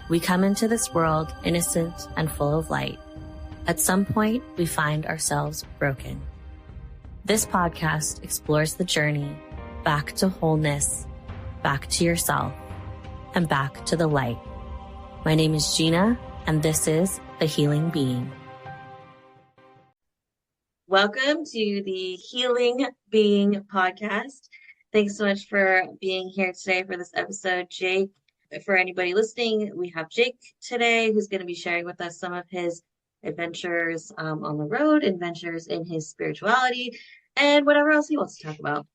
We come into this world innocent and full of light. At some point, we find ourselves broken. This podcast explores the journey back to wholeness, back to yourself, and back to the light. My name is Gina, and this is The Healing Being. Welcome to the Healing Being podcast. Thanks so much for being here today for this episode, Jake. For anybody listening, we have Jake today who's going to be sharing with us some of his adventures on the road, adventures in his spirituality, and whatever else he wants to talk about.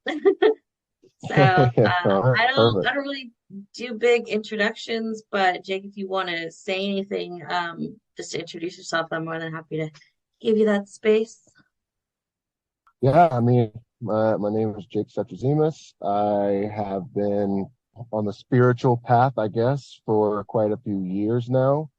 So I don't really do big introductions, but Jake, if you want to say anything, just to introduce yourself, I'm more than happy to give you that space. Yeah, my name is Jake Setchazimas. I have been on the spiritual path, I guess, for quite a few years now.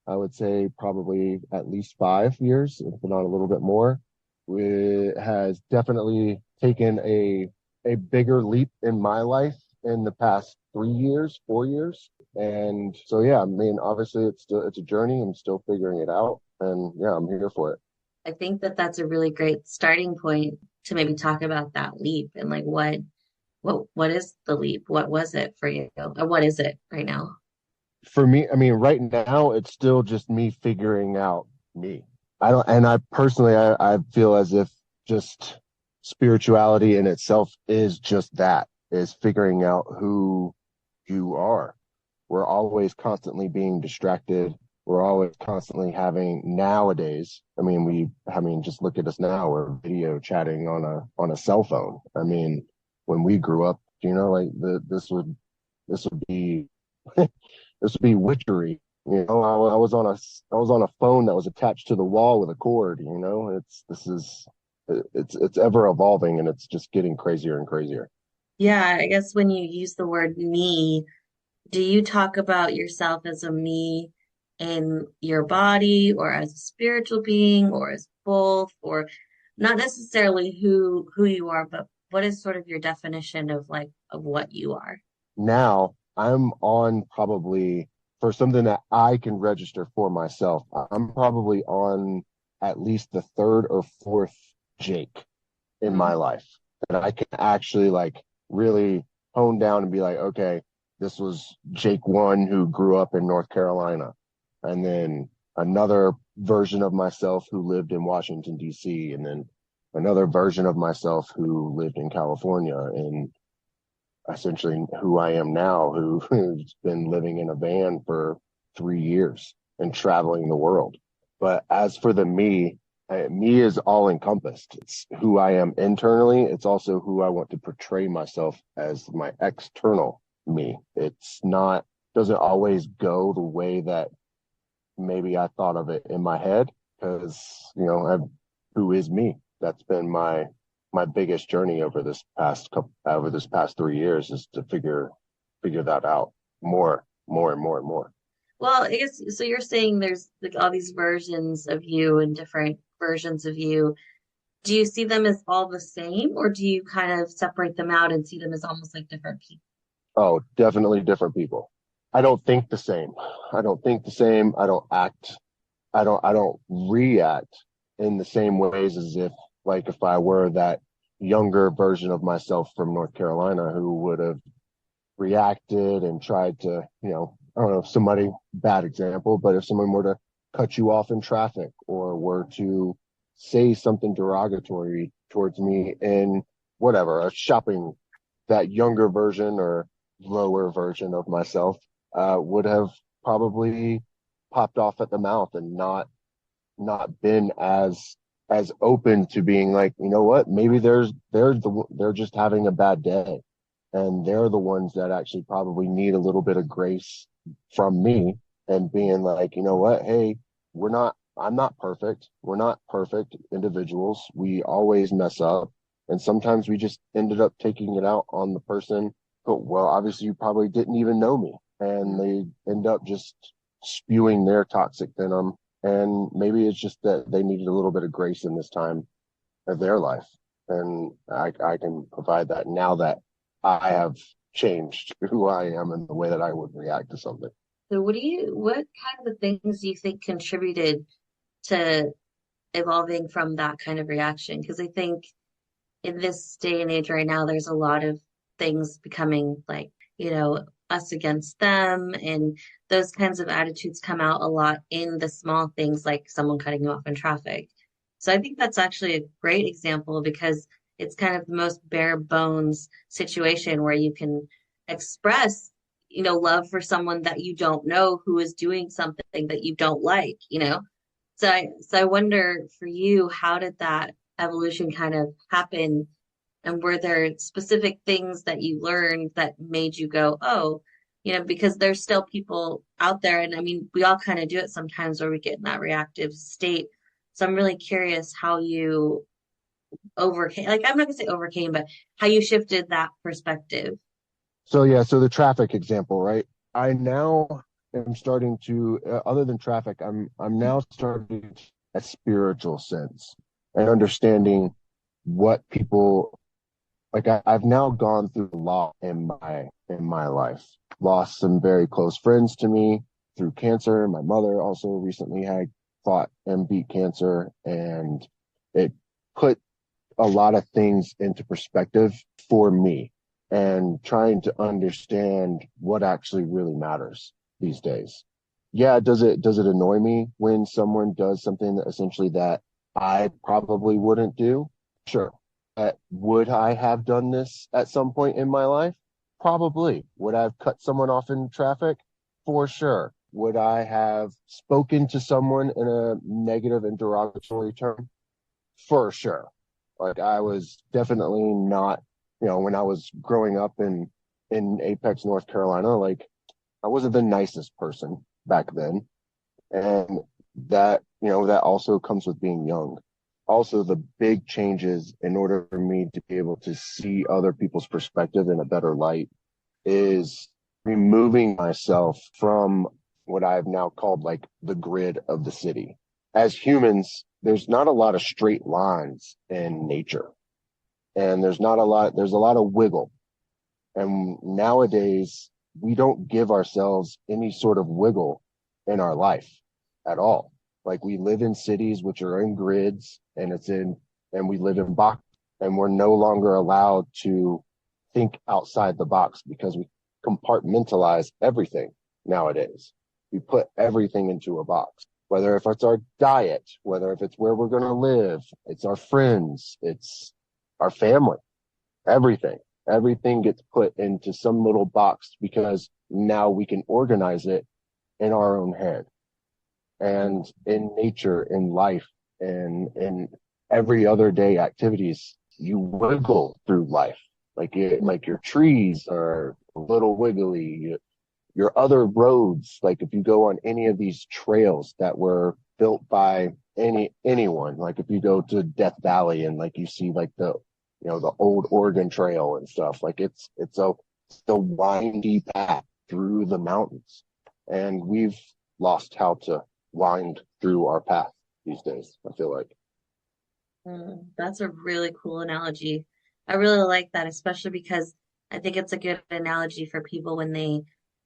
I would say probably at least 5 years, if not a little bit more. It has definitely taken a bigger leap in my life in the past 3 years, 4 years. And so, yeah, obviously it's a journey. I'm still figuring it out. And yeah, I'm here for it. I think that that's a really great starting point to maybe talk about that leap and like what is the leap? What was it for you? Or what is it right now? For me, right now it's still just me figuring out me. I personally feel as if just spirituality in itself is just that, is figuring out who you are. We're always constantly being distracted. We're always constantly having nowadays. Just look at us now. We're video chatting on a cell phone. When we grew up, this would be this would be witchery. I was on a phone that was attached to the wall with a cord. It's ever evolving, and it's just getting crazier and crazier. Yeah, I guess when you use the word me, do you talk about yourself as a me in your body or as a spiritual being or as both, or not necessarily who you are, but what is sort of your definition of what you are? Now I'm on, probably for something that I can register for myself, I'm probably on at least the third or fourth Jake in my life that I can actually really hone down and be like, okay, this was Jake 1 who grew up in North Carolina, and then another version of myself who lived in Washington, D.C., and then another version of myself who lived in California, and essentially who I am now, who's been living in a van for 3 years and traveling the world. But as for the me is all encompassed. It's who I am internally. It's also who I want to portray myself as my external me. Doesn't always go the way that maybe I thought of it in my head, because, who is me? That's been my biggest journey over this past 3 years, is to figure that out more and more. Well, I guess so. You're saying there's all these versions of you and different versions of you. Do you see them as all the same, or do you kind of separate them out and see them as almost like different people? Oh, definitely different people. I don't think the same. I don't act. I don't react in the same ways as if I were that younger version of myself from North Carolina who would have reacted and tried to, I don't know if bad example, but if someone were to cut you off in traffic or were to say something derogatory towards me in whatever, a shopping, that younger version or lower version of myself would have probably popped off at the mouth and not been as open to being like, you know what, maybe they're just having a bad day, and they're the ones that actually probably need a little bit of grace from me, and being like, you know what, hey, I'm not perfect. We're not perfect individuals. We always mess up. And sometimes we just ended up taking it out on the person. But, well, obviously you probably didn't even know me, and they end up just spewing their toxic venom. And maybe it's just that they needed a little bit of grace in this time of their life. And I can provide that now that I have changed who I am and the way that I would react to something. So what kind of things do you think contributed to evolving from that kind of reaction? Because I think in this day and age right now, there's a lot of things becoming like, us against them. And those kinds of attitudes come out a lot in the small things like someone cutting you off in traffic. So I think that's actually a great example because it's kind of the most bare bones situation where you can express, love for someone that you don't know who is doing something that you don't like. So I wonder for you, how did that evolution kind of happen? And were there specific things that you learned that made you go, oh, because there's still people out there. And I mean, we all kind of do it sometimes where we get in that reactive state. So I'm really curious how you overcame, like, I'm not gonna say overcame, but how you shifted that perspective. So yeah, so the traffic example, right? I now am starting to, other than traffic, I'm now starting to a spiritual sense and understanding what people like. I've now gone through a lot in my life. Lost some very close friends to me through cancer. My mother also recently had fought and beat cancer, and it put a lot of things into perspective for me and trying to understand what actually really matters these days. Yeah, does it annoy me when someone does something that essentially that I probably wouldn't do? Sure. Would I have done this at some point in my life? Probably. Would I have cut someone off in traffic? For sure. Would I have spoken to someone in a negative and derogatory term? For sure. Like I was definitely not, when I was growing up in Apex, North Carolina, like I wasn't the nicest person back then. And that also comes with being young. Also, the big changes in order for me to be able to see other people's perspective in a better light is removing myself from what I've now called like the grid of the city. As humans, there's not a lot of straight lines in nature, and there's a lot of wiggle. And nowadays, we don't give ourselves any sort of wiggle in our life at all. Like we live in cities which are in grids and we live in boxes, and we're no longer allowed to think outside the box because we compartmentalize everything nowadays. We put everything into a box, whether if it's our diet, whether if it's where we're going to live, it's our friends, it's our family, everything. Everything gets put into some little box because now we can organize it in our own head. And in nature, in life, and in every other day activities, you wiggle through life. Like your trees are a little wiggly. Your other roads, like if you go on any of these trails that were built by anyone, like if you go to Death Valley and like you see like the old Oregon Trail and stuff, like it's a windy path through the mountains, and we've lost how to wind through our path these days, I feel like. That's a really cool analogy. I really like that, especially because I think it's a good analogy for people when they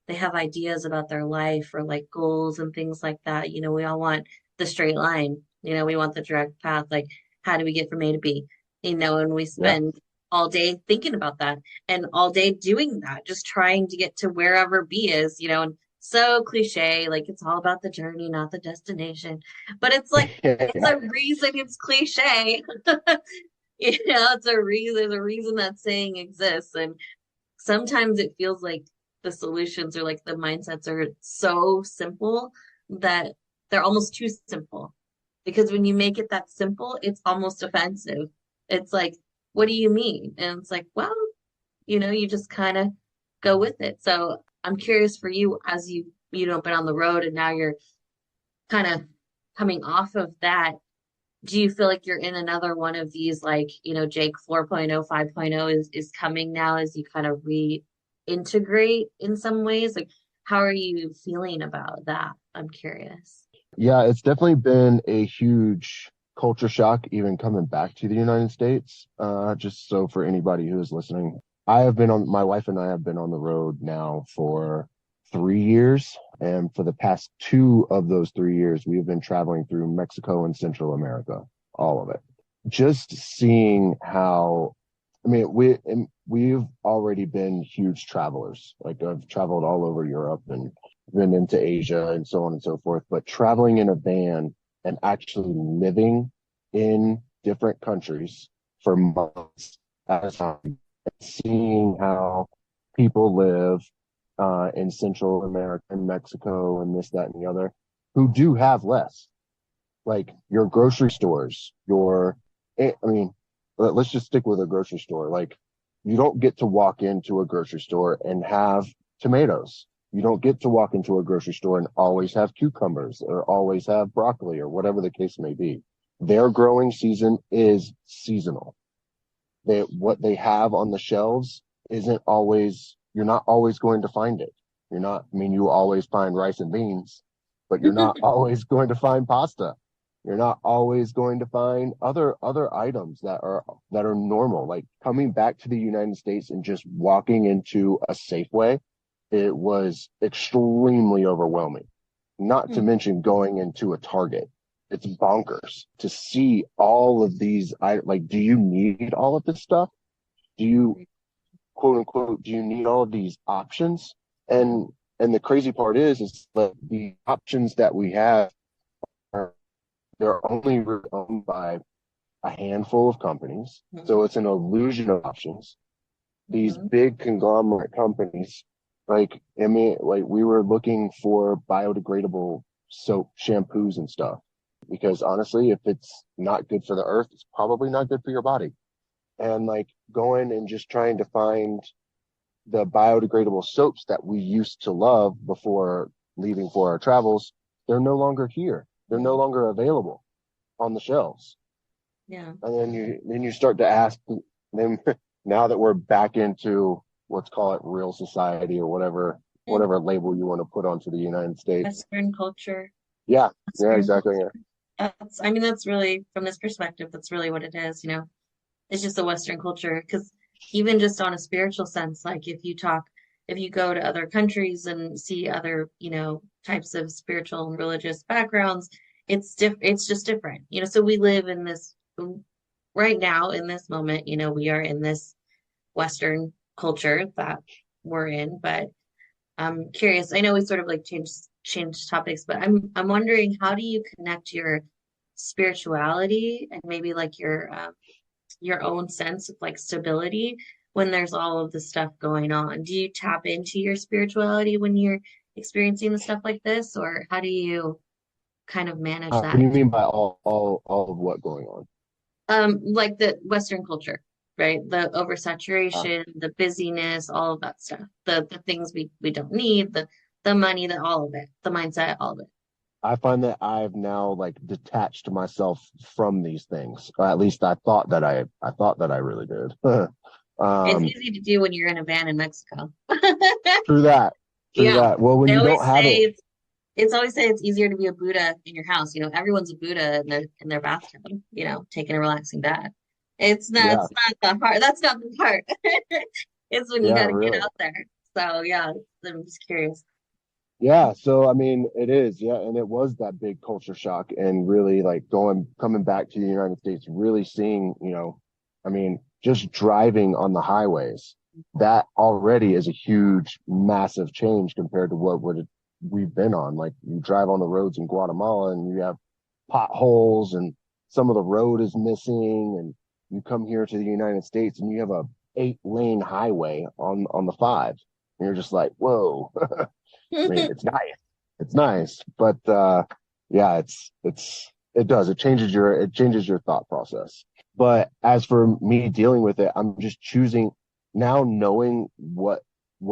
have ideas about their life or like goals and things like that. We all want the straight line. We want the direct path. Like, how do we get from A to B? And we Yeah. spend all day thinking about that and all day doing that, just trying to get to wherever B is. And so cliche, like it's all about the journey, not the destination. But it's like it's Yeah. a reason it's cliche. It's a reason, there's a reason that saying exists. And sometimes it feels like the solutions or like the mindsets are so simple that they're almost too simple. Because when you make it that simple, it's almost offensive. It's like, what do you mean? And it's like, well, you just kind of go with it. So I'm curious for you as you been on the road and now you're kind of coming off of that. Do you feel like you're in another one of these, like, Jake 4.0, 5.0 is coming now as you kind of reintegrate in some ways? Like, how are you feeling about that? I'm curious. Yeah, it's definitely been a huge culture shock even coming back to the United States. Just so for anybody who is listening, my wife and I have been on the road now for 3 years. And for the past 2 of those 3 years, we have been traveling through Mexico and Central America, all of it. Just seeing how, I mean, we've already been huge travelers. Like I've traveled all over Europe and been into Asia and so on and so forth. But traveling in a van and actually living in different countries for months at a time, seeing how people live in Central America and Mexico and this, that, and the other, who do have less. Like your grocery stores, I mean, let's just stick with a grocery store. Like you don't get to walk into a grocery store and have tomatoes. You don't get to walk into a grocery store and always have cucumbers or always have broccoli or whatever the case may be. Their growing season is seasonal. What they have on the shelves isn't always, you're not always going to find it. You're not, I mean, you always find rice and beans, but you're not always going to find pasta. You're not always going to find other items that are normal. Like coming back to the United States and just walking into a Safeway, it was extremely overwhelming. Not to mention going into a Target. It's bonkers to see all of these. Like, do you need all of this stuff? Do you, quote unquote, do you need all of these options? And the crazy part is that the options that we have are, they're only really owned by a handful of companies. So it's an illusion of options. These big conglomerate companies, like, I mean, like we were looking for biodegradable soap, shampoos and stuff. Because honestly, if it's not good for the earth, it's probably not good for your body. And like going and just trying to find the biodegradable soaps that we used to love before leaving for our travels, they're no longer here. They're no longer available on the shelves. Yeah. And then you start to ask them now that we're back into, let's call it real society or whatever label you want to put onto the United States. Western culture. Yeah. Western Yeah, exactly. culture. I mean, that's really, from this perspective, that's really what it is, It's just a Western culture. Because even just on a spiritual sense, like if you go to other countries and see other, types of spiritual and religious backgrounds, it's just different, So we live in this right now in this moment, we are in this Western culture that we're in, but I'm curious. I know we sort of like changed topics, but I'm wondering, how do you connect your spirituality and maybe like your own sense of like stability when there's all of this stuff going on? Do you tap into your spirituality when you're experiencing the stuff like this, or how do you kind of manage What that? do you mean by all of what going on? Like the Western culture, right? The Uh, oversaturation, the busyness, all of that stuff. The things we don't need, the money, all of it, the mindset, all of it. I find that I've now like detached myself from these things. Or at least I thought that I really did. It's um, easy to do when you're in a van in Mexico. True that. True Yeah. that. Well, when I you always don't have say it, it's always say it's easier to be a Buddha in your house. Everyone's a Buddha in their bathtub, taking a relaxing bath. yeah, It's not the hard that's not the part. It's when you yeah, gotta get really. out there. So yeah, I'm just curious. Yeah, so I mean, it is, yeah, and it was that big culture shock, and really like coming back to the United States, really seeing, I mean, just driving on the highways, that already is a huge, massive change compared to what would we've been on. Like you drive on the roads in Guatemala, and you have potholes, and some of the road is missing, and you come here to the United States, and you have a 8-lane highway on the five, and you're just like, whoa. I mean, it's nice. It's nice, but yeah, it changes your thought process. But as for me dealing with it, I'm just choosing now, knowing what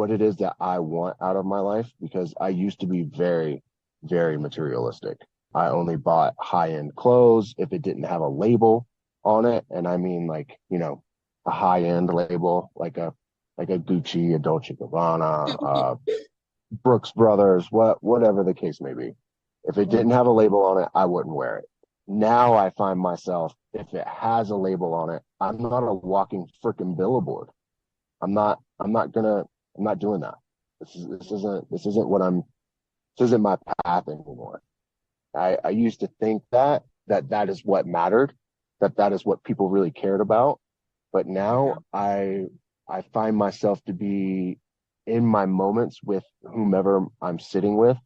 it is that I want out of my life, because I used to be very, very materialistic. I only bought high-end clothes if it didn't have a label on it, and I mean like, a high-end label like a Gucci, a Dolce Gabbana, Brooks Brothers, whatever the case may be. If it didn't have a label on it, I wouldn't wear it. Now I find myself, if it has a label on it, I'm not a walking freaking billboard. I'm not doing that. This isn't what this isn't my path anymore. I used to think that is what mattered, that is what people really cared about. But Yeah. now I find myself to be in my moments with whomever I'm sitting with.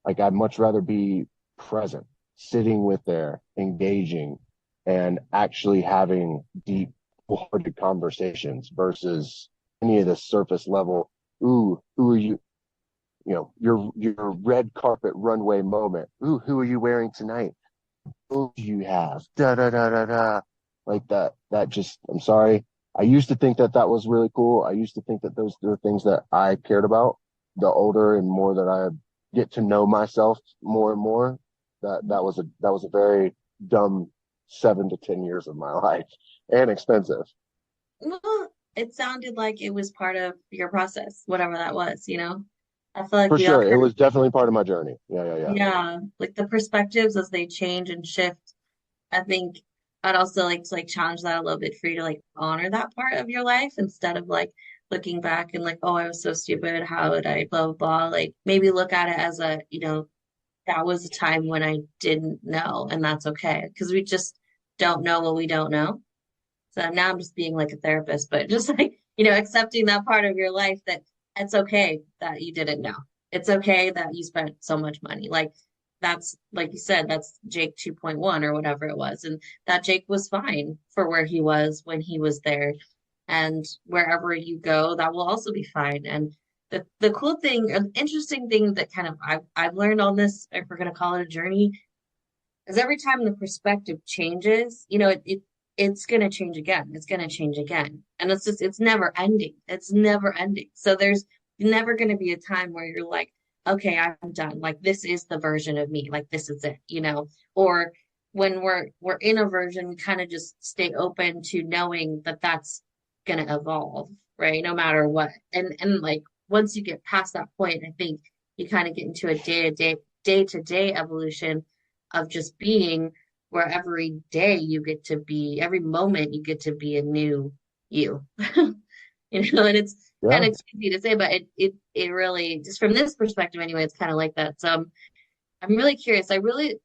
Like I'd much rather be present, sitting with there, engaging, and actually having deep, hearted conversations versus any of the surface level. Ooh, who are you? You know, your red carpet runway moment. Ooh, who are you wearing tonight? Who do you have? Da da da da da. Like that. That just. I'm sorry. I used to think that was really cool. I used to think that those were things that I cared about. The older and more that I get to know myself more and more, that was a very dumb 7 to 10 years of my life and expensive. Well, it sounded like it was part of your process, whatever that was, you know? I feel like For we all sure, it kind of, was definitely part of my journey. Yeah, yeah, yeah. yeah, like the perspectives as they change and shift. I think I'd also like to like challenge that a little bit for you to like honor that part of your life instead of like looking back and like, oh, I was so stupid. How did I blah, blah, blah. Like maybe look at it as a, that was a time when I didn't know, and that's okay because we just don't know what we don't know. So now I'm just being like a therapist, but just like, accepting that part of your life that it's okay that you didn't know. It's okay that you spent so much money. Like that's like you said, that's Jake 2.1 or whatever it was. And that Jake was fine for where he was when he was there. And wherever you go, that will also be fine. And the cool thing, an interesting thing that kind of I've learned on this, if we're gonna call it a journey, because every time the perspective changes, it's gonna change again. It's gonna change again. And it's never ending. It's never ending. So there's never gonna be a time where you're like, okay, I'm done. Like this is the version of me. Like this is it. Or when we're in a version, we kind of just stay open to knowing that that's gonna evolve, right? No matter what. And like once you get past that point, I think you kind of get into a day to day evolution of just being where every day you get to be, every moment you get to be a new you. And it's kind Yeah. of cheesy to say, but it really just from this perspective anyway, it's kind of like that. So I'm really curious. I really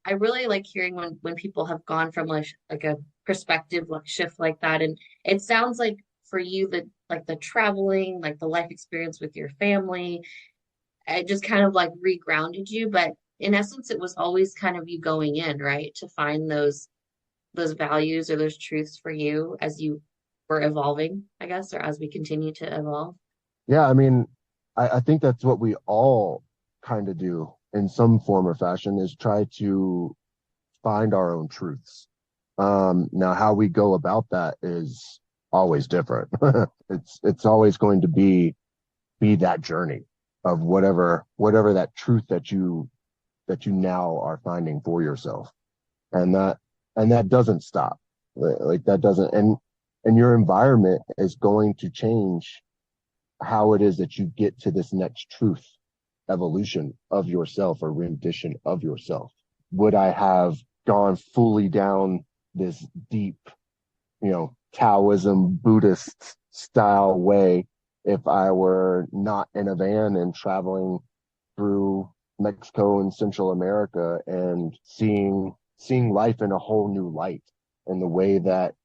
like hearing when people have gone from like a perspective like shift like that. And it sounds like for you that like the traveling, like the life experience with your family, it just kind of like regrounded you, but in essence, it was always kind of you going in, right? To find those values or those truths for you as you were evolving, I guess, or as we continue to evolve. Yeah, I mean, I think that's what we all kind of do in some form or fashion is try to find our own truths. Now, how we go about that is always different. It's always going to be that journey of whatever that truth that you now are finding for yourself, and that doesn't stop. Like that doesn't, and your environment is going to change how it is that you get to this next truth evolution of yourself or rendition of yourself. Would I have gone fully down this deep, Taoism, Buddhist style way if I were not in a van and traveling through Mexico and Central America and seeing life in a whole new light and the way that,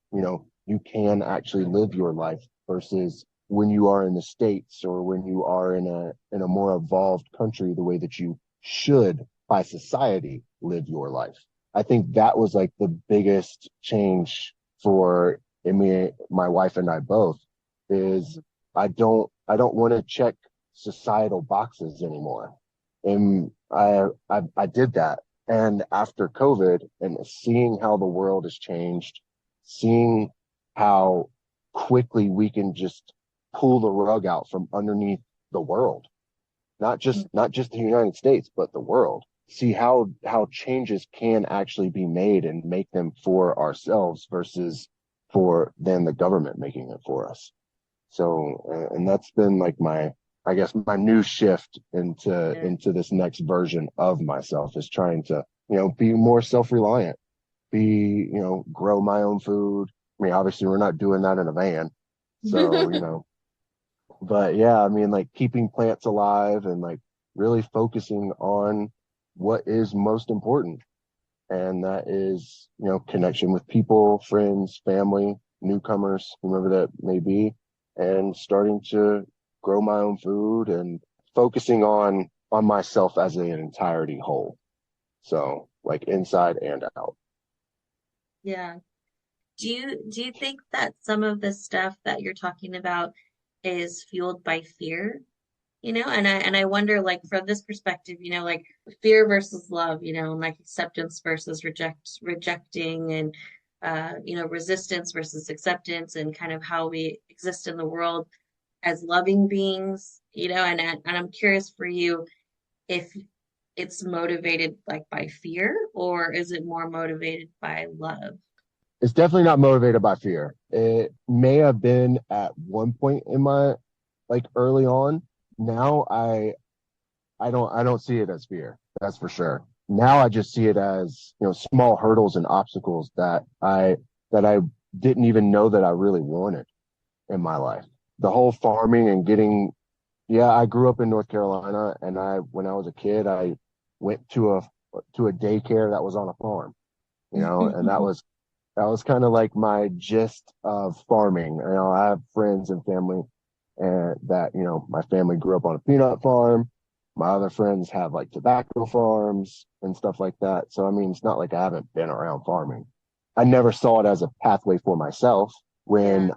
you can actually live your life versus when you are in the States or when you are in a more evolved country, the way that you should by society live your life. I think that was like the biggest change for me, my wife and I both, is I don't want to check societal boxes anymore. And I did that. And after COVID and seeing how the world has changed, seeing how quickly we can just pull the rug out from underneath the world, not just the United States, but the world. See how changes can actually be made and make them for ourselves versus for then the government making it for us. So, and that's been like I guess my new shift into Yeah. into this next version of myself is trying to, be more self-reliant, grow my own food. I mean, obviously we're not doing that in a van. So, But yeah, I mean, like keeping plants alive and like really focusing on what is most important. And that is, connection with people, friends, family, newcomers, whomever that may be, and starting to grow my own food and focusing on myself as an entirety whole. So like inside and out. Yeah. Do you think that some of the stuff that you're talking about is fueled by fear? And I wonder, like, from this perspective, like fear versus love, and like acceptance versus rejecting, and resistance versus acceptance, and kind of how we exist in the world as loving beings, and I'm curious for you if it's motivated like by fear, or is it more motivated by love? It's definitely not motivated by fear. It may have been at one point in my like early on. Now I don't see it as fear. That's for sure. Now I just see it as, small hurdles and obstacles that I didn't even know that I really wanted in my life. The whole farming and getting, yeah, I grew up in North Carolina, and when I was a kid, I went to a daycare that was on a farm, and that was kind of like my gist of farming. I have friends and family and that, my family grew up on a peanut farm. My other friends have like tobacco farms and stuff like that. So, I mean, it's not like I haven't been around farming. I never saw it as a pathway for myself Yeah.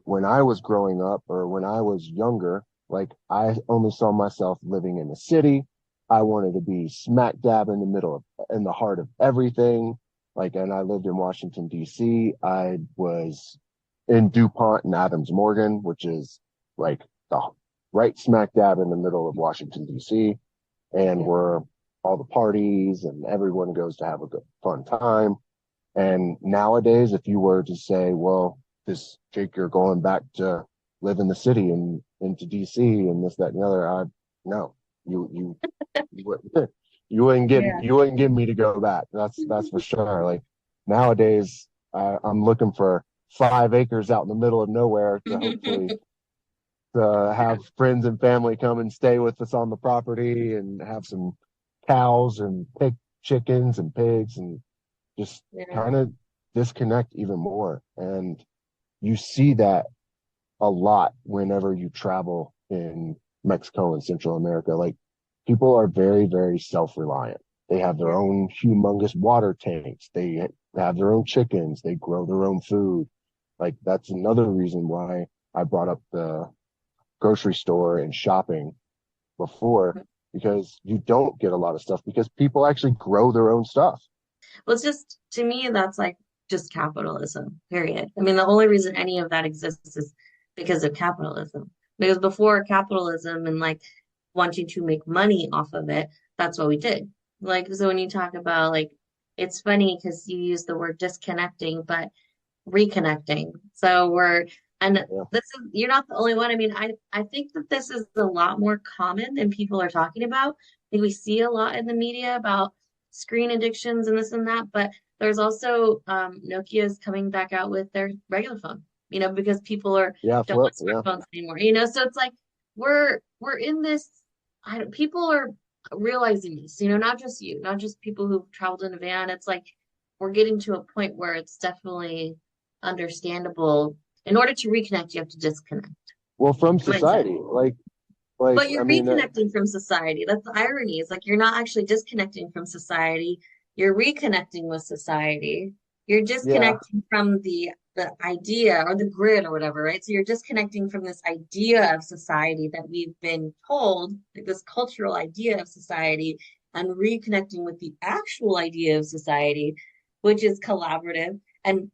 when I was growing up or when I was younger. Like I only saw myself living in the city. I wanted to be smack dab in the middle of, in the heart of everything. Like, and I lived in Washington, D.C. I was in DuPont and Adams Morgan, which is like the right smack dab in the middle of Washington, D.C., and Yeah. where all the parties and everyone goes to have a good, fun time. And nowadays, if you were to say, well, this Jake, you're going back to live in the city and into DC and this, that, and the other, no, you you wouldn't Yeah. you wouldn't get me to go back. That's for sure. Like nowadays, I'm looking for 5 acres out in the middle of nowhere to hopefully have friends and family come and stay with us on the property and have some cows and pig chickens and pigs and just Yeah. kind of disconnect even more. And you see that a lot whenever you travel in Mexico and Central America. Like people are very, very self-reliant. They have their Yeah. own humongous water tanks. They have their own chickens. They grow their own food. Like that's another reason why I brought up the grocery store and shopping before, because you don't get a lot of stuff because people actually grow their own stuff. Well, it's just to me, that's like just capitalism, period. I mean, the only reason any of that exists is because of capitalism. Because before capitalism and like wanting to make money off of it, that's what we did. Like, so when you talk about like, it's funny because you use the word disconnecting, but reconnecting. So and Yeah. this is, you're not the only one. I mean, I think that this is a lot more common than people are talking about. I think we see a lot in the media about screen addictions and this and that, but there's also Nokia's coming back out with their regular phone, because people are Yeah. don't Flip. want Yeah. smartphones anymore, so it's like we're in this, I don't, people are realizing this, not just you, not just people who've traveled in a van. It's like we're getting to a point where it's definitely understandable. In order to reconnect, you have to disconnect. Well, from You might say. society, like But you're I mean, reconnecting from society. That's the irony. It's like you're not actually disconnecting from society. You're reconnecting with society. You're yeah, disconnecting from the idea or the grid or whatever, right? So you're disconnecting from this idea of society that we've been told, like this cultural idea of society, and reconnecting with the actual idea of society, which is collaborative and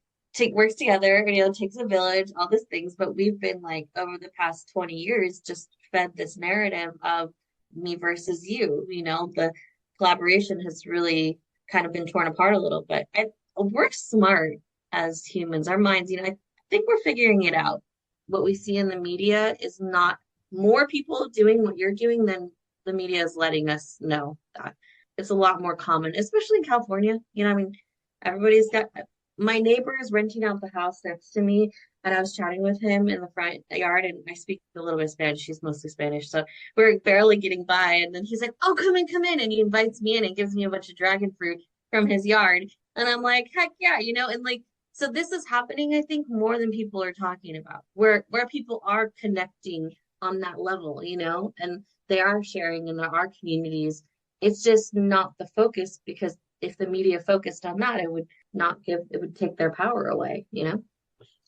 works together, it takes a village, all these things. But we've been like over the past 20 years just fed this narrative of me versus you. The collaboration has really kind of been torn apart a little bit. We're smart as humans. Our minds, I think we're figuring it out. What we see in the media is not more people doing what you're doing than the media is letting us know that. It's a lot more common, especially in California. I mean, everybody's got, my neighbor is renting out the house next to me. and I was chatting with him in the front yard, and I speak a little bit of Spanish. He's mostly Spanish, so we're barely getting by. And then he's like, "Oh, come in!" And he invites me in and gives me a bunch of dragon fruit from his yard. And I'm like, "Heck yeah!" And like, so this is happening, I think, more than people are talking about, where people are connecting on that level, and they are sharing in there are communities. It's just not the focus because if the media focused on that, it would take their power away.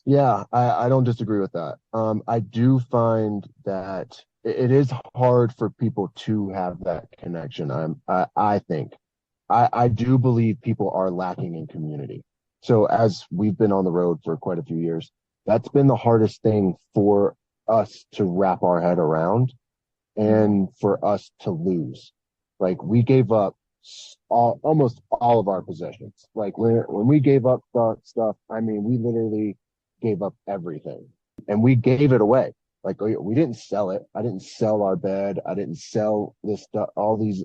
Yeah, I don't disagree with that. I do find that it is hard for people to have that connection. I think I do believe people are lacking in community. So as we've been on the road for quite a few years, that's been the hardest thing for us to wrap our head around Mhm. and for us to lose. Like we gave up almost all of our possessions. Like when we gave up stuff, I mean, we literally gave up everything and we gave it away. Like we didn't sell it. I didn't sell our bed. I didn't sell this stuff, all these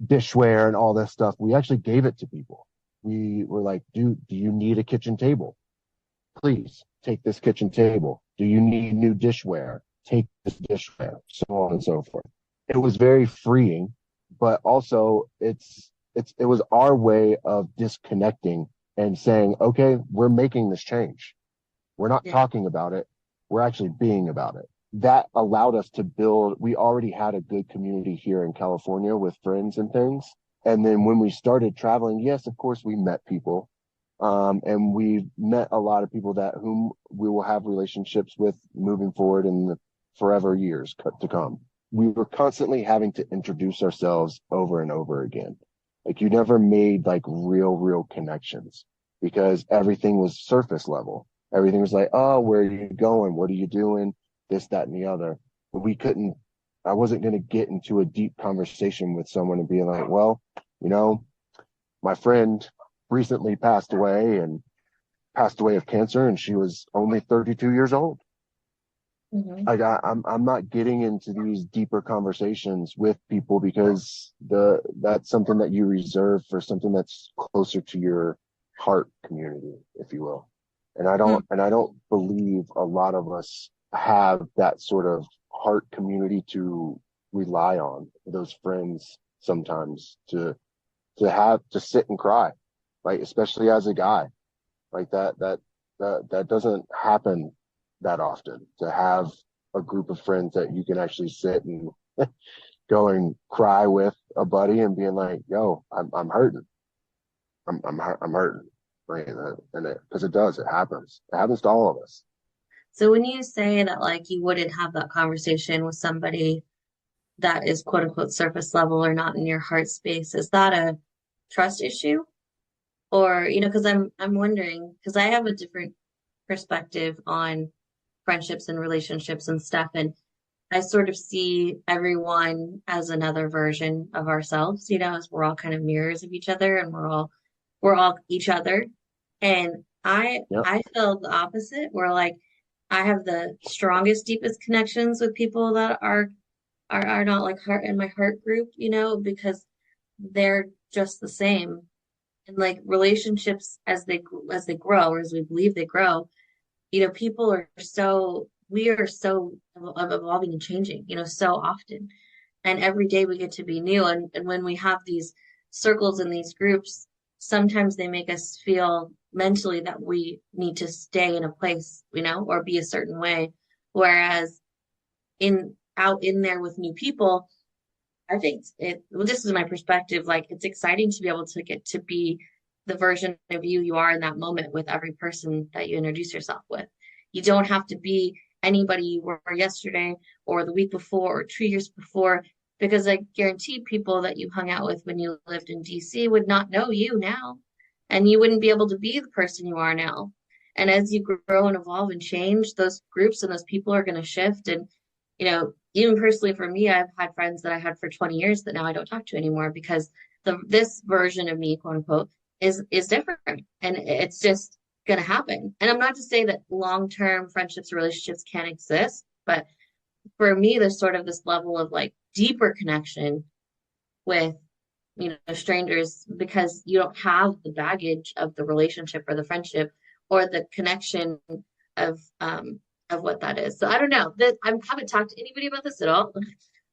dishware and all this stuff. We actually gave it to people. We were like, dude, do you need a kitchen table? Please take this kitchen table. Do you need new dishware? Take this dishware, so on and so forth. It was very freeing, but also it was our way of disconnecting and saying, okay, we're making this change. We're not Yeah. talking about it. We're actually being about it. That allowed us to build, we already had a good community here in California with friends and things. And then when we started traveling, yes, of course, we met people. And we met a lot of people that whom we will have relationships with moving forward in the forever years to come. We were constantly having to introduce ourselves over and over again. Like you never made like real connections because everything was surface level. Everything was like, oh, where are you going? What are you doing? This, that, and the other. But we couldn't, I wasn't going to get into a deep conversation with someone and be like, well, you know, my friend recently passed away of cancer and she was only 32 years old. Hmm. I'm not getting into these deeper conversations with people because that's something that you reserve for something that's closer to your heart community, if you will. And I don't believe a lot of us have that sort of heart community to rely on, those friends sometimes to have to sit and cry, like especially as a guy, like that doesn't happen that often to have a group of friends that you can actually sit and go and cry with a buddy and being like, yo, I'm hurting. I'm hurting. Right. And because it happens to all of us. So when you say that like you wouldn't have that conversation with somebody that is quote unquote surface level or not in your heart space, is that a trust issue? Or, because I'm wondering, because I have a different perspective on friendships and relationships and stuff, and I sort of see everyone as another version of ourselves, as we're all kind of mirrors of each other and we're all each other. And I Yep. I feel the opposite, where like I have the strongest, deepest connections with people that are not like heart in my heart group, because they're just the same. And like relationships as they grow, or as we believe they grow, people we are so evolving and changing, so often. And every day we get to be new. And when we have these circles and these groups, sometimes they make us feel mentally that we need to stay in a place, or be a certain way. Whereas in out in there with new people, I think well, this is my perspective. Like it's exciting to be able to get to be the version of you are in that moment with every person that you introduce yourself with. You don't have to be anybody you were yesterday or the week before or 2 years before, because I guarantee people that you hung out with when you lived in DC would not know you now, and you wouldn't be able to be the person you are now. And as you grow and evolve and change, those groups and those people are going to shift. And even personally for me, I've had friends that I had for 20 years that now I don't talk to anymore because this version of me, quote unquote, is different. And it's just gonna happen. And I'm not to say that long-term friendships or relationships can't exist, but for me, there's sort of this level of like deeper connection with strangers because you don't have the baggage of the relationship or the friendship or the connection of what that is. So I don't know. That I haven't talked to anybody about this at all.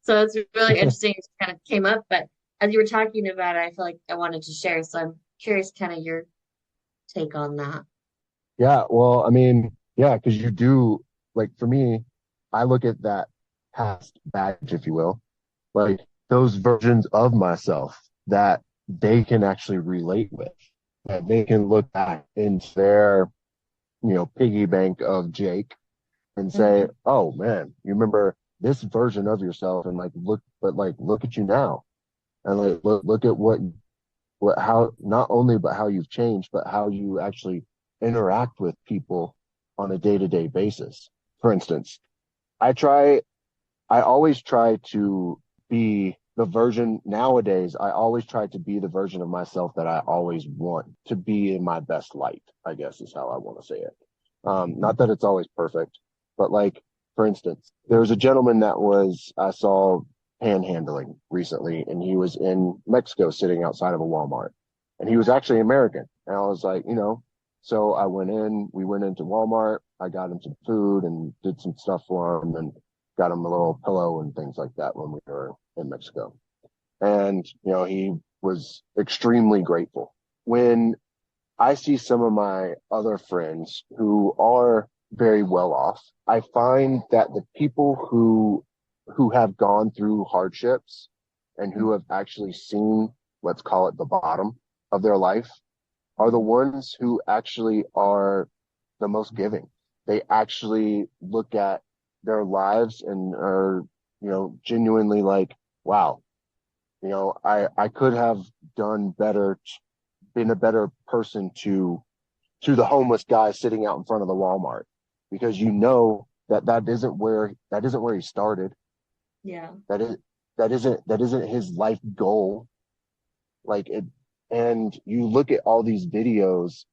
So it's really interesting. It kind of came up, but as you were talking about it, I feel like I wanted to share. So I'm curious kind of your take on that. Yeah, well, I mean, yeah, because you do, like, for me, I look at that past baggage, if you will, like those versions of myself that they can actually relate with, that they can look back into their, piggy bank of Jake and say, Hmm. oh man, you remember this version of yourself, and look at you now. And like, look at how, not only, but how you've changed, but how you actually interact with people on a day-to-day basis. For instance, I try, I always try to be the version nowadays. I always try to be the version of myself that I always want to be in my best light, I guess is how I want to say it. Not that it's always perfect, but like, for instance, there was a gentleman I saw panhandling recently, and he was in Mexico sitting outside of a Walmart, and he was actually American. And I was like, so we went into Walmart, I got him some food and did some stuff for him and got him a little pillow and things like that when we were in Mexico. And, he was extremely grateful. When I see some of my other friends who are very well off, I find that the people who have gone through hardships and who have actually seen, let's call it the bottom of their life, are the ones who actually are the most giving. They actually look at their lives and are, genuinely like, wow, I could have done better, been a better person to the homeless guy sitting out in front of the Walmart, because that isn't where he started. Yeah. That is that isn't his life goal. Like it, and you look at all these YouTube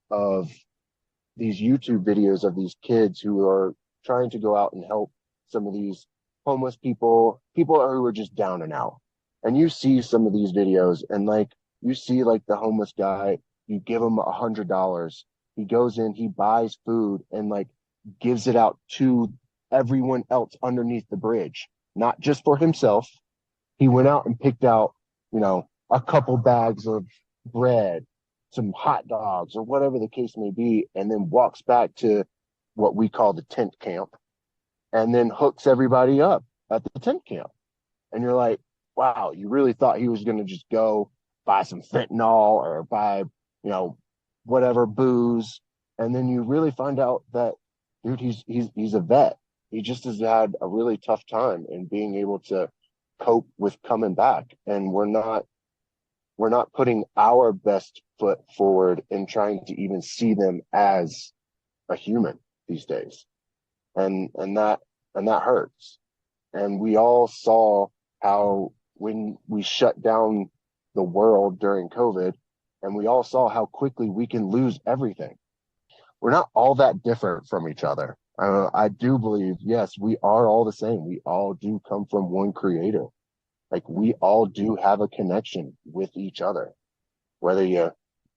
videos of these kids who are trying to go out and help some of these homeless people who are just down and out. And you see some of these videos, and like you see like the homeless guy, you give him $100. He goes in, he buys food and like gives it out to everyone else underneath the bridge, not just for himself. He went out and picked out, a couple bags of bread, some hot dogs, or whatever the case may be, and then walks back to what we call the tent camp and then hooks everybody up at the tent camp. And you're like, wow, you really thought he was going to just go buy some fentanyl or buy, whatever booze. And then you really find out that, dude, he's a vet. He just has had a really tough time in being able to cope with coming back. And we're not putting our best foot forward in trying to even see them as a human these days. And that hurts. And we all saw how when we shut down the world during COVID, and we all saw how quickly we can lose everything. We're not all that different from each other. I do believe, yes, we are all the same. We all do come from one creator. Like we all do have a connection with each other, whether you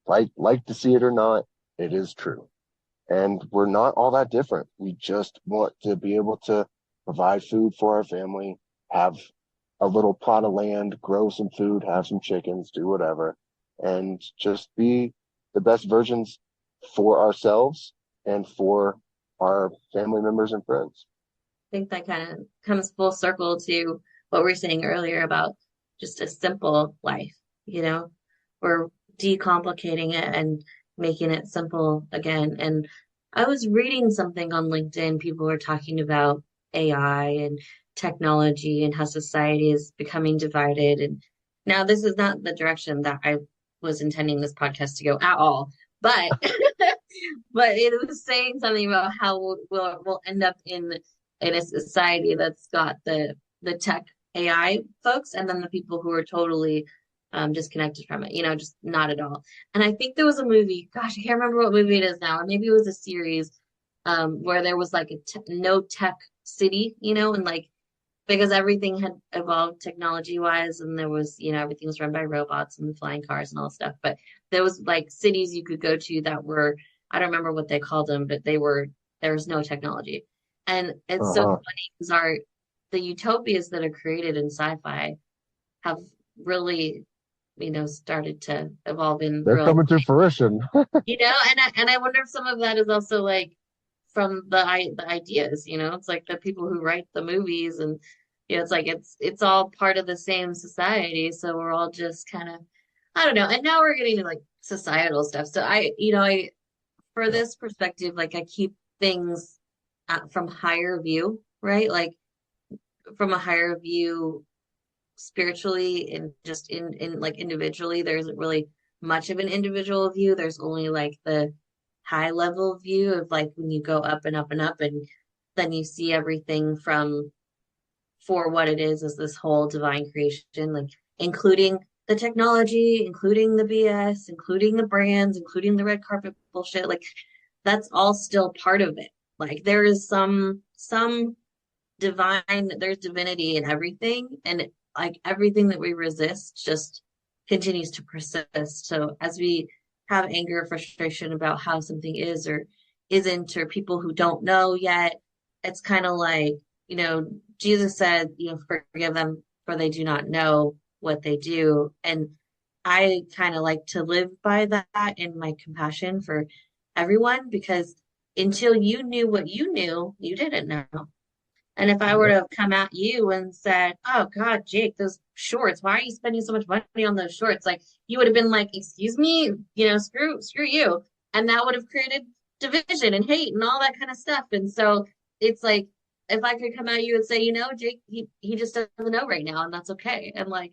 like to see it or not. It is true, and we're not all that different. We just want to be able to provide food for our family, have a little plot of land, grow some food, have some chickens, do whatever, and just be the best versions for ourselves and for our family members and friends. Think that kind of comes full circle to what we were saying earlier about just a simple life, you know? We're decomplicating it and making it simple again. And I was reading something on LinkedIn. People were talking about AI and technology and how society is becoming divided. And now this is not the direction that I was intending this podcast to go at all. But but it was saying something about how we'll end up in a society that's got the tech AI folks and then the people who are totally disconnected from it, just not at all. And I think there was a movie, gosh, I can't remember what movie it is now, or maybe it was a series where there was like a no tech city, and like because everything had evolved technology wise and there was, everything was run by robots and flying cars and all stuff. But there was like cities you could go to that were, I don't remember what they called them, but they were there's no technology. And it's so Uh-huh. funny because the utopias that are created in sci-fi have really, started to evolve in They're real, coming to fruition. and I wonder if some of that is also like from the ideas, it's like the people who write the movies, and it's like it's all part of the same society, so we're all just kind of, I don't know. And now we're getting to like societal stuff. So I for Yeah. this perspective, like I keep things from higher view, right? Like from a higher view spiritually and just in like individually, there isn't really much of an individual view. There's only like the high level view of like when you go up and up and up, and then you see everything from for what it is as this whole divine creation, like including the technology, including the BS, including the brands, including the red carpet bullshit. Like that's all still part of it. Like there is some divine, there's divinity in everything, and like everything that we resist just continues to persist. So as we have anger, frustration about how something is or isn't, or people who don't know yet, it's kind of like, Jesus said, forgive them for they do not know what they do. And I kind of like to live by that in my compassion for everyone, because until you knew what you knew, you didn't know. And if I were to Yep. have come at you and said, "Oh God, Jake, those shorts, why are you spending so much money on those shorts?" Like you would have been like, "Excuse me, screw you." And that would have created division and hate and all that kind of stuff. And so it's like if I could come at you and say, Jake, he just doesn't know right now, and that's okay. And like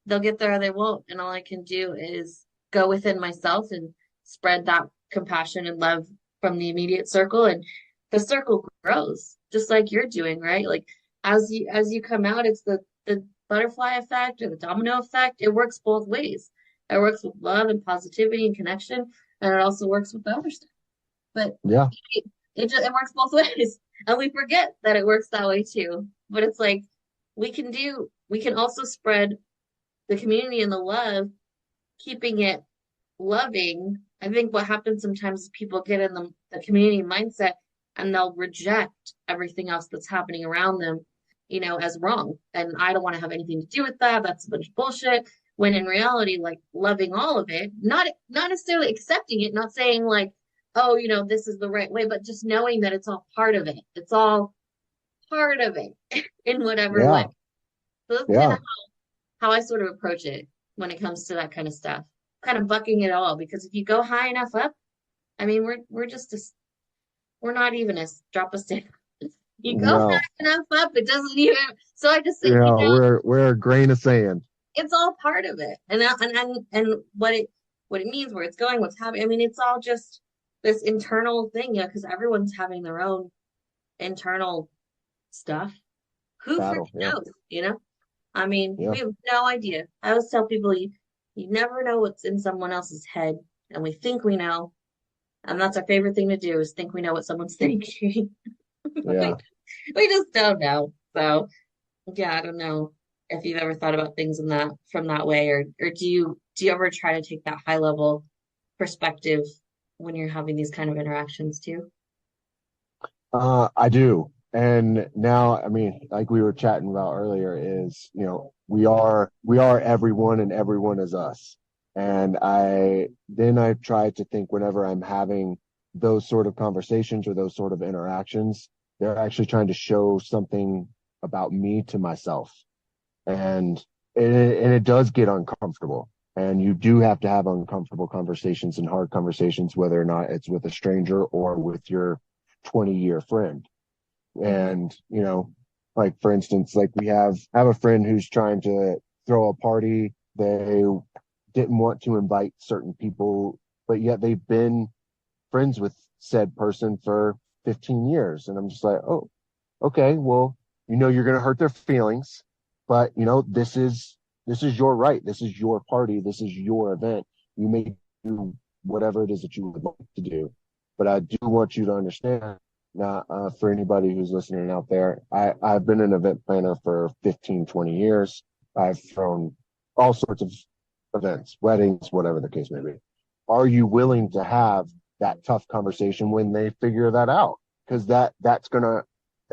they'll get there or they won't. And all I can do is go within myself and spread that compassion and love from the immediate circle. And the circle grows just like you're doing, right? Like as you come out, it's the butterfly effect or the domino effect. It works both ways. It works with love and positivity and connection, and it also works with the other stuff. But Yeah. it works both ways. And we forget that it works that way too. But it's like we can also spread the community and the love, keeping it loving. I think what happens sometimes is people get in the community mindset and they'll reject everything else that's happening around them, as wrong. And I don't want to have anything to do with that. That's a bunch of bullshit. When in reality, like loving all of it, not necessarily accepting it, not saying like, oh, this is the right way, but just knowing that it's all part of it. It's all part of it in whatever way. Yeah. So that's kind Yeah. of how I sort of approach it when it comes to that kind of stuff. Kind of bucking it all, because if you go high enough up, I mean, we're just we're not even a drop a stick. You go No. high enough up, it doesn't even. So I just think, Yeah. We're a grain of sand. it's all part of it, and what it means, where it's going, what's happening. I mean, it's all just this internal thing, because everyone's having their own internal stuff. Who Battle. freaking Yeah. knows, you know? I mean, Yeah. we have no idea. I always tell people you never know what's in someone else's head, and we think we know, and that's our favorite thing to do is think we know what someone's thinking. But we Yeah. we just don't know. So yeah, I don't know if you've ever thought about things in that from that way, or do you ever try to take that high level perspective when you're having these kind of interactions too? I do. And now, I mean, like we were chatting about earlier, is, we are everyone and everyone is us. And I try to think whenever I'm having those sort of conversations or those sort of interactions, they're actually trying to show something about me to myself. And it does get uncomfortable. And you do have to have uncomfortable conversations and hard conversations, whether or not it's with a stranger or with your 20-year friend. Mhm. And, like for instance, like we have a friend who's trying to throw a party. They didn't want to invite certain people, but yet they've been friends with said person for 15 years. And I'm just like, oh, okay, well, you're going to hurt their feelings, but this is your right. This is your party. This is your event. You may do whatever it is that you would like to do, but I do want you to understand. Now, for anybody who's listening out there, I've been an event planner for 15, 20 years. I've thrown all sorts of events, weddings, whatever the case may be. Are you willing to have that tough conversation when they figure that out? because that's gonna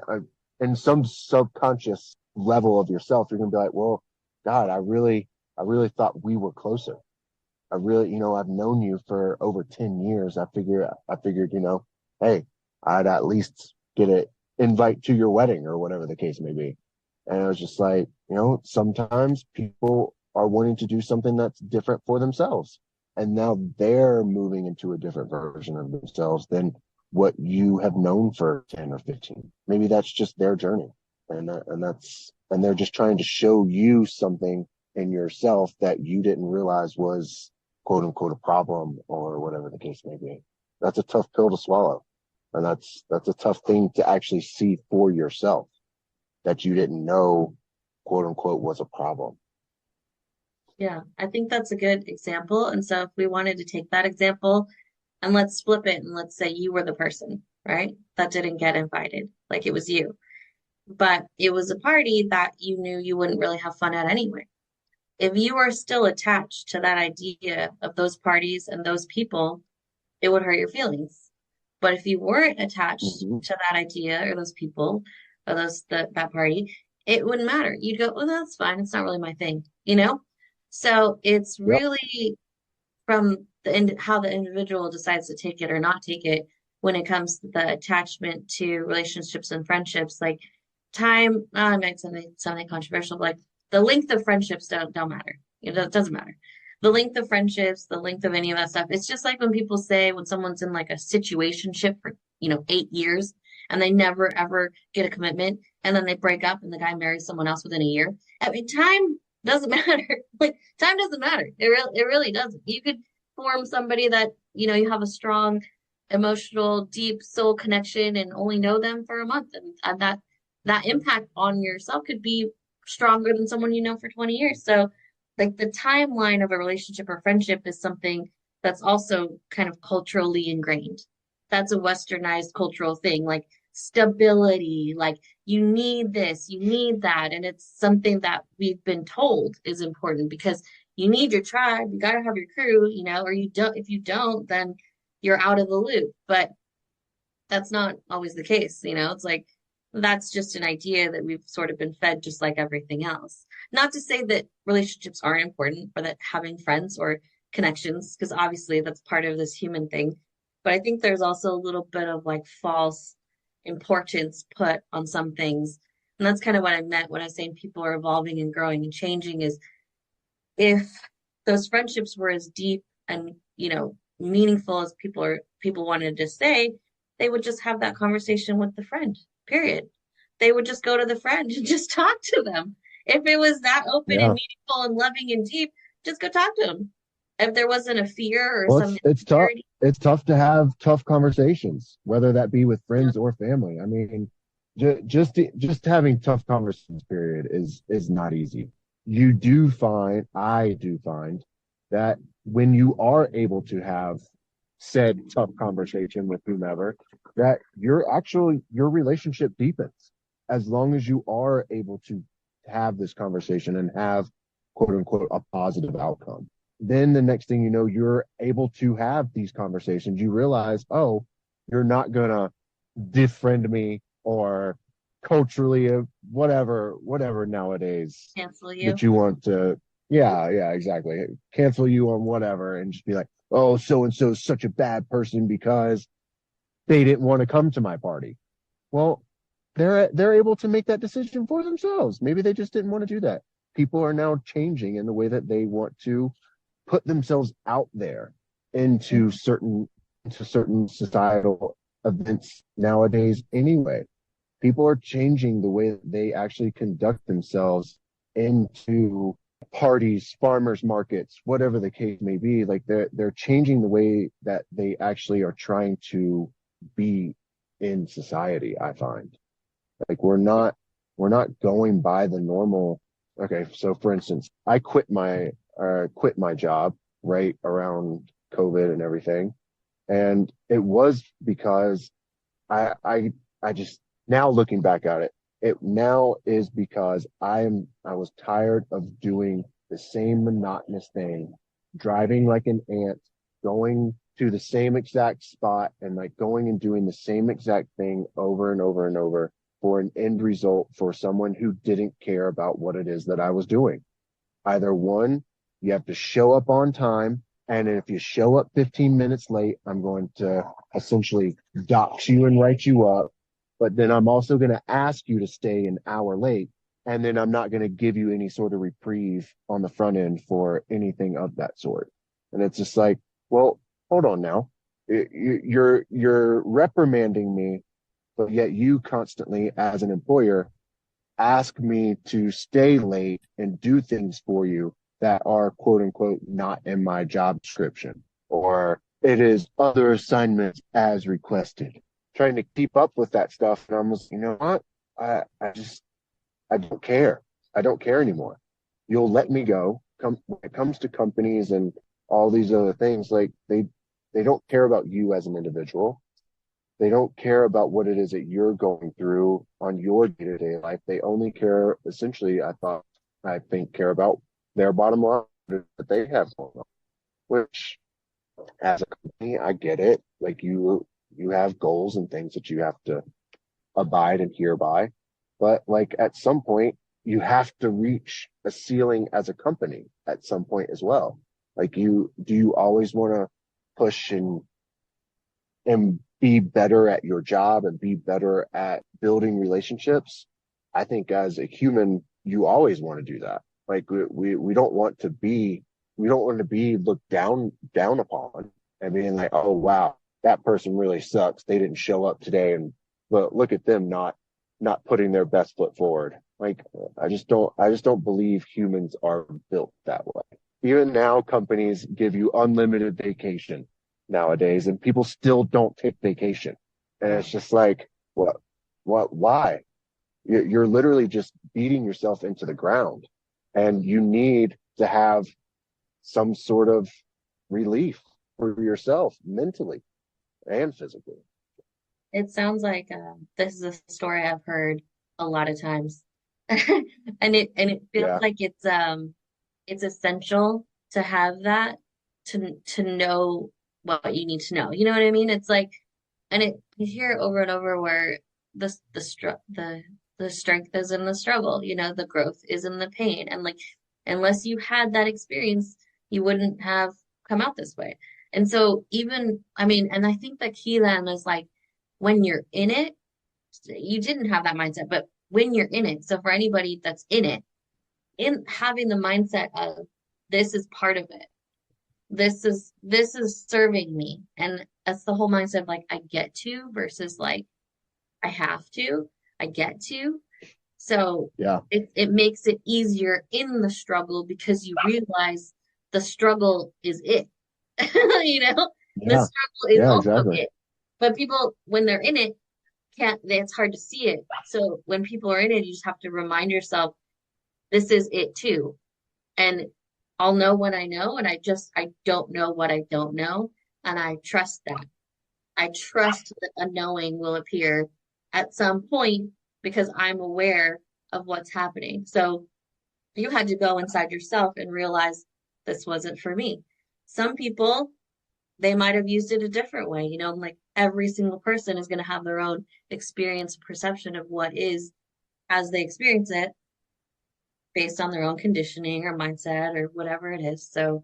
uh, in some subconscious level of yourself, you're gonna be like, well, God, I really thought we were closer. I really, I've known you for over 10 years. I figured, hey, I'd at least get an invite to your wedding or whatever the case may be. And I was just like, sometimes people are wanting to do something that's different for themselves. And now they're moving into a different version of themselves than what you have known for 10 or 15. Maybe that's just their journey. And they're just trying to show you something in yourself that you didn't realize was quote unquote a problem or whatever the case may be. That's a tough pill to swallow. And that's a tough thing to actually see for yourself that you didn't know, quote unquote, was a problem. Yeah, I think that's a good example. And so if we wanted to take that example and let's flip it and let's say you were the person, right? That didn't get invited, like it was you. But it was a party that you knew you wouldn't really have fun at anyway. If you are still attached to that idea of those parties and those people, it would hurt your feelings. But if you weren't attached Mm-hmm. to that idea or those people or that party, it wouldn't matter. You'd go, well, that's fine. It's not really my thing, you know? So it's Yep. really from how the individual decides to take it or not take it when it comes to the attachment to relationships and friendships. Like time, I might something controversial, but like the length of friendships don't matter. It doesn't matter. The length of friendships, the length of any of that stuff. It's just like when people say when someone's in like a situationship for 8 years and they never ever get a commitment and then they break up and the guy marries someone else within a year. I mean, time doesn't matter. Like time doesn't matter. It really doesn't. You could form somebody that you have a strong emotional deep soul connection and only know them for a month and that impact on yourself could be stronger than someone you know for 20 years. So like the timeline of a relationship or friendship is something that's also kind of culturally ingrained. That's a westernized cultural thing, like stability, like you need this, you need that. And it's something that we've been told is important because you need your tribe, you got to have your crew, or you don't, if you don't, then you're out of the loop. But that's not always the case, it's like that's just an idea that we've sort of been fed just like everything else. Not to say that relationships aren't important or that having friends or connections, because obviously that's part of this human thing. But I think there's also a little bit of like false importance put on some things. And that's kind of what I meant when I was saying people are evolving and growing and changing is if those friendships were as deep and meaningful as people wanted to say, they would just have that conversation with the friend, period. They would just go to the friend and just talk to them. If it was that open and Yeah. meaningful and loving and deep, just go talk to them. If there wasn't a fear or Well, some it's tough. insecurity. It's tough to have tough conversations, whether that be with Yeah. friends or family. I mean, just having tough conversations, period, is not easy. I do find that when you are able to have said tough conversation with whomever, that your relationship deepens as long as you are able to have this conversation and have quote unquote a positive outcome. Then the next thing you know, you're able to have these conversations. You realize, oh, you're not gonna defriend me or culturally whatever nowadays Cancel that you. you want to. Yeah, exactly. Cancel you on whatever and just be like, oh, so and so is such a bad person because they didn't want to come to my party. Well, they're able to make that decision for themselves. Maybe they just didn't want to do that. People are now changing in the way that they want to put themselves out there into Mhm. certain societal events nowadays anyway. People are changing the way that they actually conduct themselves into parties, farmers markets, whatever the case may be. Like they're changing the way that they actually are trying to be in society, I find. Like we're not going by the normal. Okay, so for instance, I quit my job right around COVID and everything, and it was because I just now looking back at it, it now is because I was tired of doing the same monotonous thing, driving like an ant, going to the same exact spot and like going and doing the same exact thing over and over and over for an end result for someone who didn't care about what it is that I was doing. Either one, you have to show up on time. And if you show up 15 minutes late, I'm going to essentially dox you and write you up. But then I'm also going to ask you to stay an hour late. And then I'm not going to give you any sort of reprieve on the front end for anything of that sort. And it's just like, well, hold on now. You're reprimanding me, but yet you constantly, as an employer, ask me to stay late and do things for you that are quote unquote not in my job description, or it is other assignments as requested. Trying to keep up with that stuff. And I'm just, you know what? I just, I don't care. I don't care anymore. You'll let me go. When it comes to companies and all these other things, like they don't care about you as an individual. They don't care about what it is that you're going through on your day-to-day life. They only care, essentially, I think, care about their bottom line that they have going on, which as a company, I get it. Like you have goals and things that you have to abide and hear by. But like at some point, you have to reach a ceiling as a company at some point as well. Like do you always want to push and be better at your job and be better at building relationships? I think as a human, you always want to do that. Like we don't want to be, we don't want to be looked down upon and being like, oh wow, that person really sucks. They didn't show up today, and look at them not putting their best foot forward. Like I just don't believe humans are built that way. Even now, companies give you unlimited vacation nowadays, and people still don't take vacation. And it's just like, why? You're literally just beating yourself into the ground, and you need to have some sort of relief for yourself mentally and physically. It sounds like this is a story I've heard a lot of times, and it feels Yeah, like it's essential to have that to know what you need to know. You know what I mean? It's like, and it you hear it over and over where the strength is in the struggle. You know, the growth is in the pain, and like unless you had that experience, you wouldn't have come out this way. And so even I mean, and I think the key then is like when you're in it, you didn't have that mindset, but when you're in it, so for anybody that's in it, in having the mindset of this is part of it. This is serving me. And that's the whole mindset of like I get to versus like I have to. I get to. So yeah, it makes it easier in the struggle because you realize the struggle is it. You know, the yeah, struggle is yeah, also exactly. it. But people, when they're in it, can't, it's hard to see it. So when people are in it, you just have to remind yourself, this is it too. And I'll know what I know, and I don't know what I don't know. And I trust that. I trust that a knowing will appear at some point because I'm aware of what's happening. So you had to go inside yourself and realize this wasn't for me. Some people, they might have used it a different way. You know, like every single person is going to have their own experience, perception of what is as they experience it based on their own conditioning or mindset or whatever it is. So,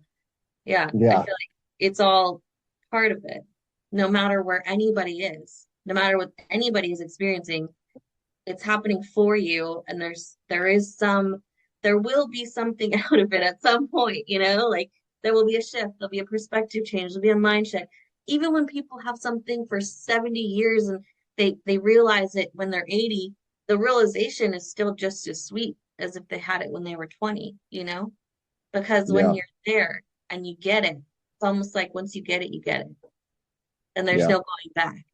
yeah, I Yeah, feel like it's all part of it, no matter where anybody is, no matter what anybody is experiencing, it's happening for you. And there will be something out of it at some point, you know, like there will be a shift, there'll be a perspective change, there'll be a mind shift. Even when people have something for 70 years and they realize it when they're 80, the realization is still just as sweet as if they had it when they were 20, you know? Because when yeah, you're there and you get it, it's almost like once you get it, you get it. And there's yeah, no going back.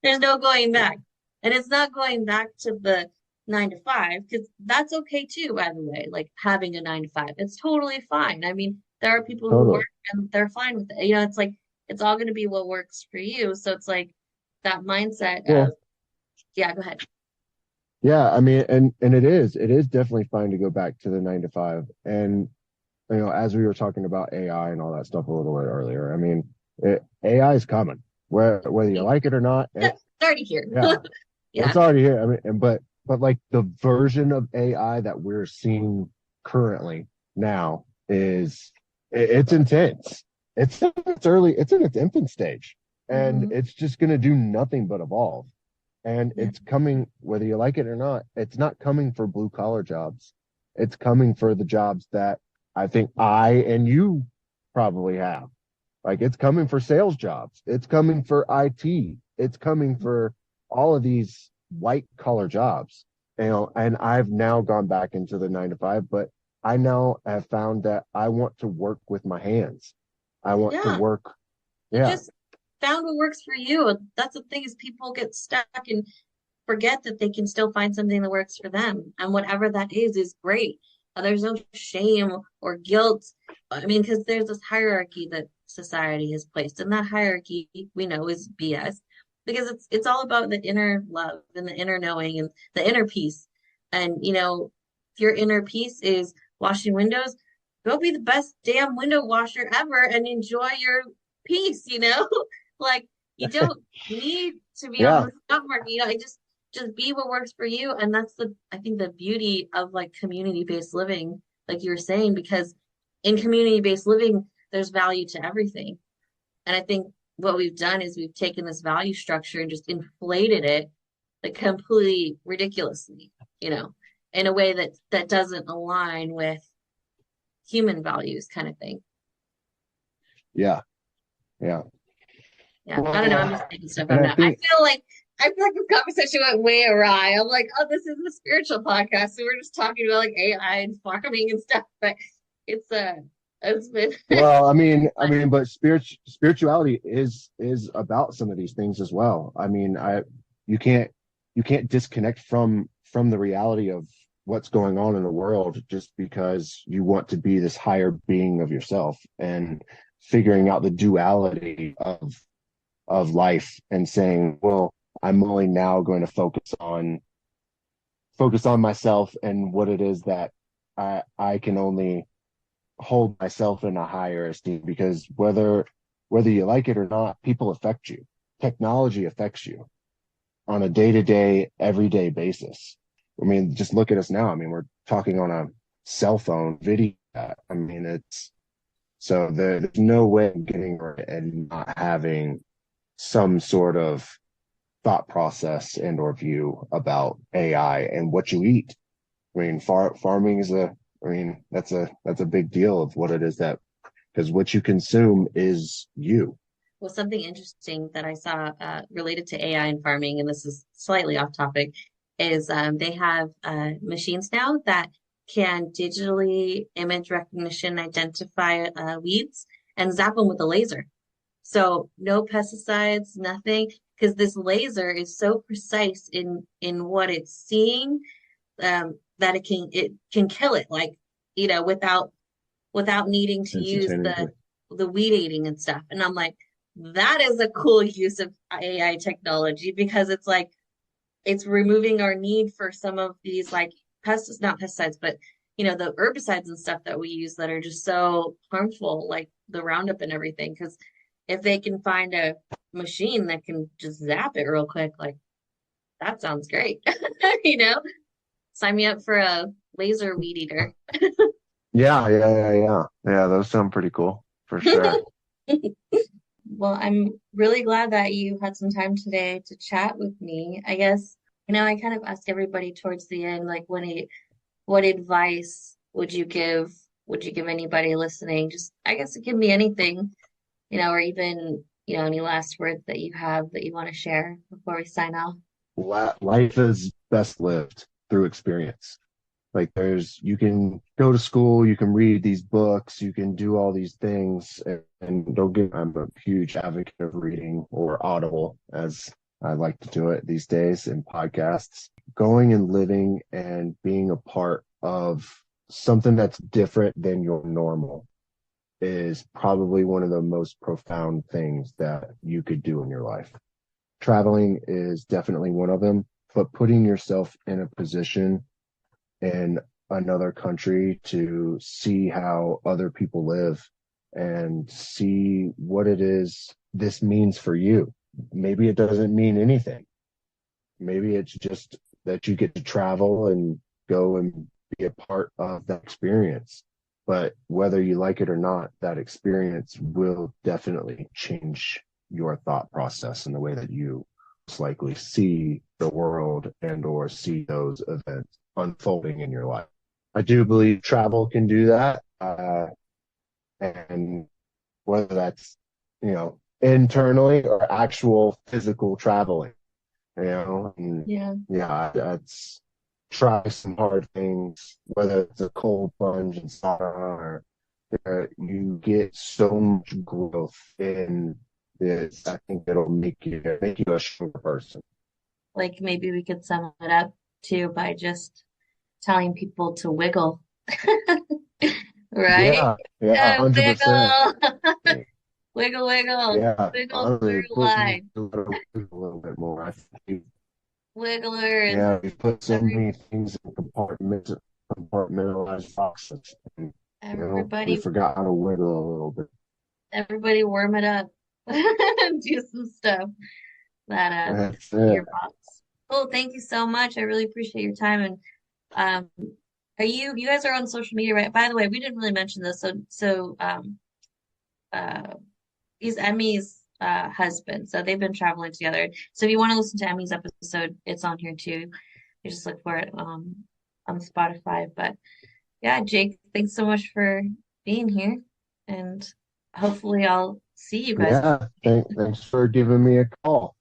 There's no going back. And it's not going back to the 9 to 5, because that's okay too, by the way, like having a 9 to 5. It's totally fine. I mean, there are people who totally. work and they're fine with it. You know, it's like it's all going to be what works for you. So it's like that mindset of, Well, yeah, go ahead. yeah, I mean, and it is definitely fine to go back to the 9 to 5. And you know, as we were talking about AI and all that stuff a little bit earlier, I mean, AI is coming, whether you like it or not. It's already here. Yeah, Yeah. it's already here. I mean, but like the version of AI that we're seeing currently now is it's intense. It's in its infant stage, and Hmm. it's just going to do nothing but evolve. And Yeah. it's coming, whether you like it or not, it's not coming for blue collar jobs. It's coming for the jobs that I think I and you probably have. Like it's coming for sales jobs. It's coming for IT. It's coming for all of these white collar jobs. And I've now gone back into the 9 to 5, but I now have found that I want to work with my hands. I want to Yeah. work. You Yeah. just found what works for you. That's the thing is people get stuck and forget that they can still find something that works for them. And whatever that is great. There's no shame or guilt. I mean, because there's this hierarchy that society has placed, and that hierarchy we know is BS because it's all about the inner love and the inner knowing and the inner peace. And if your inner peace is washing windows, go be the best damn window washer ever and enjoy your peace, Like you don't need to be on Yeah. the job market, it just be what works for you. And that's I think the beauty of like community-based living, like you were saying, because in community-based living, there's value to everything. And I think what we've done is we've taken this value structure and just inflated it like completely ridiculously, you know, in a way that doesn't align with human values kind of thing. Yeah. Yeah. Yeah, I don't know. I'm just Well, making stuff and up I now. think, I feel like this conversation went way awry. I'm like, oh, this is a spiritual podcast, so we're just talking about like AI and farming and stuff. But it's it's been well, fun. but spirituality is about some of these things as well. You can't you can't disconnect from the reality of what's going on in the world just because you want to be this higher being of yourself, and figuring out the duality of life and saying, well, I'm only now going to focus on myself and what it is that I can only hold myself in a higher esteem, because whether you like it or not, people affect you. Technology affects you on a day-to-day, everyday basis. I mean, just look at us now. I mean, we're talking on a cell phone video. I mean, it's so there's no way of getting it and not having some sort of thought process and or view about AI and what you eat. I mean, farming is I mean, that's a big deal of what it is that, because what you consume is you. Well, something interesting that I saw related to AI and farming, and this is slightly off topic, is they have machines now that can digitally image recognition, identify weeds, and zap them with a laser. So no pesticides, nothing, because this laser is so precise in what it's seeing that it can kill it, like without needing to use the Instantaneously. the weed eating and stuff. And I'm like, that is a cool use of AI technology because it's like it's removing our need for some of these like pesticides, not pesticides, but the herbicides and stuff that we use that are just so harmful, like the Roundup and everything. Because if they can find a machine that can just zap it real quick, like that sounds great. You know, Sign me up for a laser weed eater. Yeah, those sound pretty cool for sure. Well, I'm really glad that you had some time today to chat with me. I guess, I kind of ask everybody towards the end, like, what advice would you give anybody listening? Just, I guess it can be anything, or even, any last words that you have that you want to share before we sign off. Life is best lived through experience. Like you can go to school, you can read these books, you can do all these things, and don't get, I'm a huge advocate of reading or Audible, as I like to do it these days, in podcasts. Going and living and being a part of something that's different than your normal is probably one of the most profound things that you could do in your life. Traveling is definitely one of them, but putting yourself in a position in another country to see how other people live and see what it is this means for you. Maybe it doesn't mean anything. Maybe it's just that you get to travel and go and be a part of that experience. But whether you like it or not, that experience will definitely change your thought process and the way that you most likely see the world and or see those events unfolding in your life. I do believe travel can do that. And whether that's, internally or actual physical traveling, and Yeah. yeah, that's try some hard things, whether it's a cold plunge in sauna or you get so much growth in this. I think it'll make you a stronger person. Like maybe we could sum it up too by just telling people to wiggle, right? Yeah, yeah, Yeah, 100%. wiggle, wiggle, wiggle, Yeah, wiggle honestly, through life. a little bit more. I think, Wigglers, yeah, we put so every many things in compartmentalized boxes, and we everybody, forgot how to wiggle a little bit. everybody warm it up. Do some stuff that That's your it. box. Oh, thank you so much. I really appreciate your time. And are you guys are on social media, right? By the way, we didn't really mention this. So uh he's Emmy's husband. So they've been traveling together. So if you want to listen to Emmy's episode, it's on here too. You just look for it on Spotify. But yeah, Jake, thanks so much for being here. And hopefully I'll see you guys. Yeah, thanks for giving me a call.